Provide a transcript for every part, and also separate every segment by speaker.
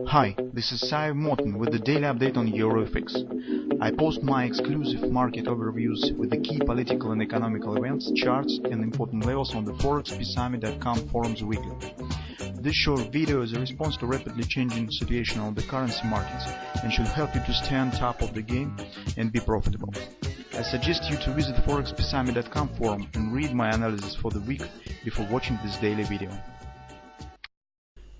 Speaker 1: Hi, this is Sive Morten with the daily update on EuroFX. I post my exclusive market overviews with the key political and economical events, charts and important levels on the ForexPeaceArmy.com forums weekly. This short video is a response to rapidly changing situation on the currency markets and should help you to stay on top of the game and be profitable. I suggest you to visit ForexPeaceArmy.com forum and read my analysis for the week before watching this daily video.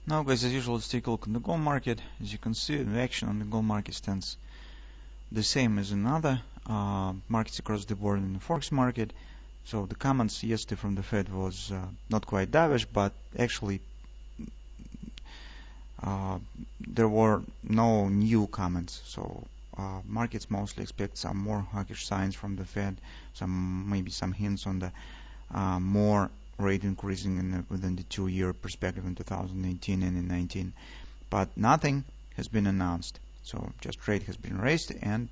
Speaker 1: Now guys, as usual, let's take a look at the gold market. As you can see, the action on the gold market stands the same as in other markets across the board in the Forex market. So the comments yesterday from the Fed was not quite dovish, but actually there were no new comments. So markets mostly expect some more hawkish signs from the Fed, maybe some hints on the more rate increasing within the 2-year perspective in 2018 and in 19, but nothing has been announced. So just rate has been raised, and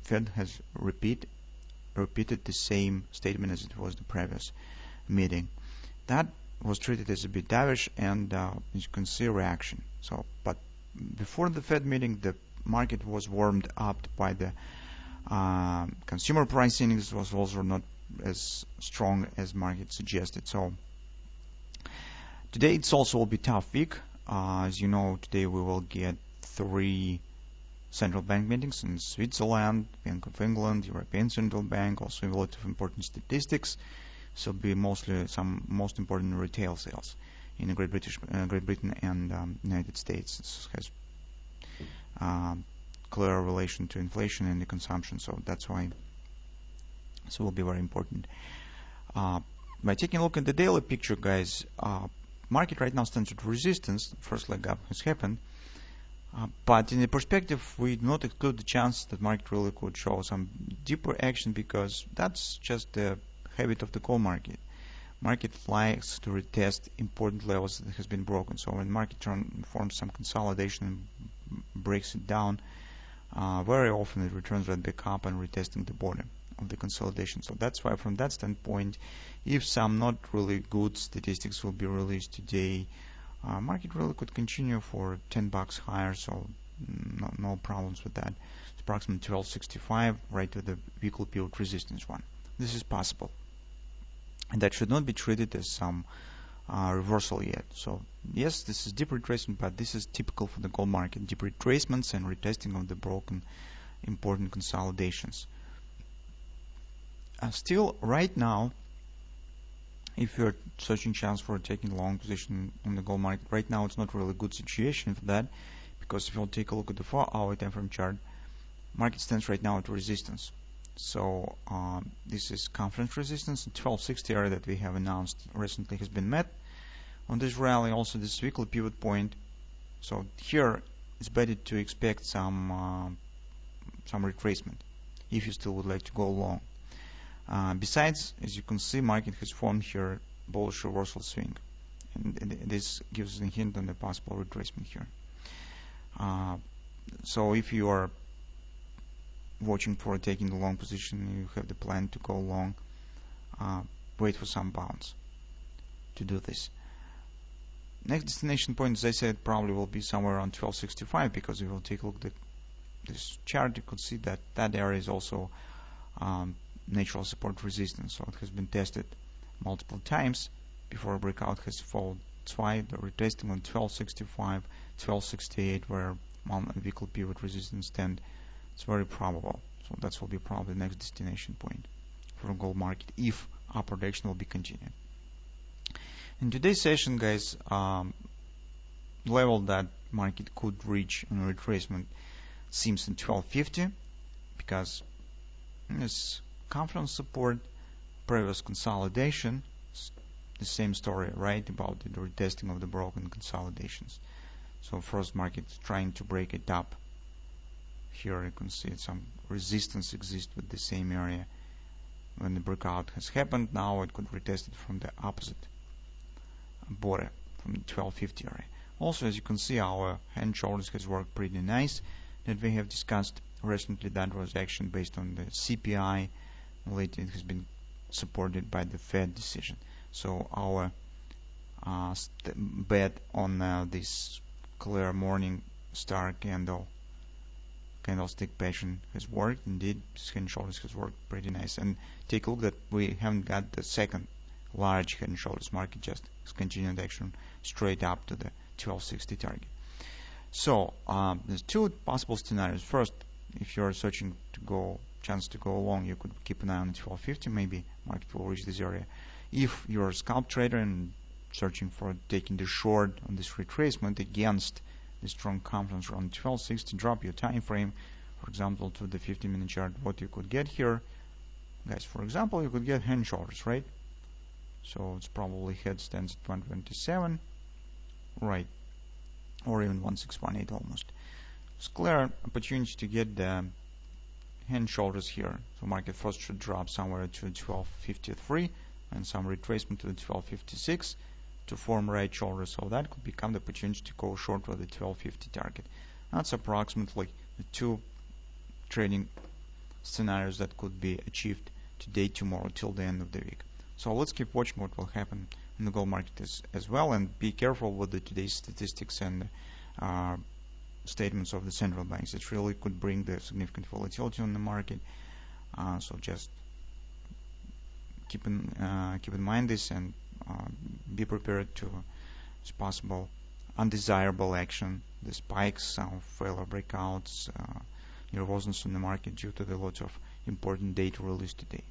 Speaker 1: Fed has repeated the same statement as it was the previous meeting. That was treated as a bit dovish, and as you can see, reaction. So, but before the Fed meeting, the market was warmed up by the consumer price index was also not as strong as market suggested. So today it's also will be tough week. As you know, today we will get 3 central bank meetings in Switzerland, Bank of England, European Central Bank, also a lot of important statistics. So be mostly some most important retail sales in Great Britain and United States. This has clear relation to inflation and the consumption, so that's why this will be very important. By taking a look at the daily picture, guys, market right now stands at resistance. The first leg up has happened, but in the perspective, we do not exclude the chance that market really could show some deeper action, because that's just the habit of the gold market. Market likes to retest important levels that has been broken. So when market forms some consolidation and breaks it down, very often it returns right back up and retesting the bottom of the consolidation. So that's why, from that standpoint, if some not really good statistics will be released today, market really could continue for $10 higher. So no problems with that. It's approximately 1265 right to the weekly period resistance one. This is possible, and that should not be treated as some reversal yet. So yes, this is deep retracement, but this is typical for the gold market: deep retracements and retesting of the broken important consolidations. Still, right now, if you're searching chance for taking long position on the gold market, right now it's not really a good situation for that, because if you'll take a look at the 4-hour time frame chart, market stands right now at resistance. So this is conference resistance, the 1260 area that we have announced recently has been met on this rally. Also this weekly pivot point. So here it's better to expect some retracement if you still would like to go long. Besides, as you can see, market has formed here bullish reversal swing, and this gives a hint on the possible retracement here. So if you are watching for taking the long position, you have the plan to go long, wait for some bounce to do this. Next destination point, as I said, probably will be somewhere around 1265, because if you will take a look at this chart, you could see that that area is also natural support resistance. So it has been tested multiple times before a breakout has followed. That's why the retesting on 1265, 1268, where weekly pivot resistance stand, it's very probable. So that will be probably the next destination point for a gold market if upward direction will be continued. In today's session, guys, level that market could reach in retracement seems in 1250, because this conference support, previous consolidation, the same story, right, about the retesting of the broken consolidations. So first, market trying to break it up. Here you can see some resistance exists with the same area when the breakout has happened. Now it could retest it from the opposite border, from the 1250 area. Also, as you can see, our hand shoulders has worked pretty nice that we have discussed recently. That was action based on the CPI. Lately it has been supported by the Fed decision. So our bet on this clear morning star candlestick pattern has worked. Indeed, head and shoulders has worked pretty nice. And take a look that we haven't got the second large head and shoulders market, just continued action straight up to the 1260 target. So there's two possible scenarios. First, if you're searching to go chance to go long, you could keep an eye on the 1250. Maybe market will reach this area. If you're a scalp trader and searching for taking the short on this retracement against the strong confidence around 1260, drop your time frame, for example, to the 15-minute chart. What you could get here, guys, for example, you could get hand shoulders, right? So it's probably head stands at 127, right, or even 1618 almost. It's clear opportunity to get the hand shoulders here. So market first should drop somewhere to 1253 and some retracement to the 1256 to form right shoulder. So that could become the opportunity to go short with the 1250 target. That's approximately the two trading scenarios that could be achieved today, tomorrow, till the end of the week. So let's keep watching what will happen in the gold market as well, and be careful with the today's statistics and statements of the central banks. It really could bring the significant volatility on the market. So just keep in mind this, and be prepared to possible undesirable action, the spikes, some failure breakouts, nervousness in the market due to the lots of important data released today.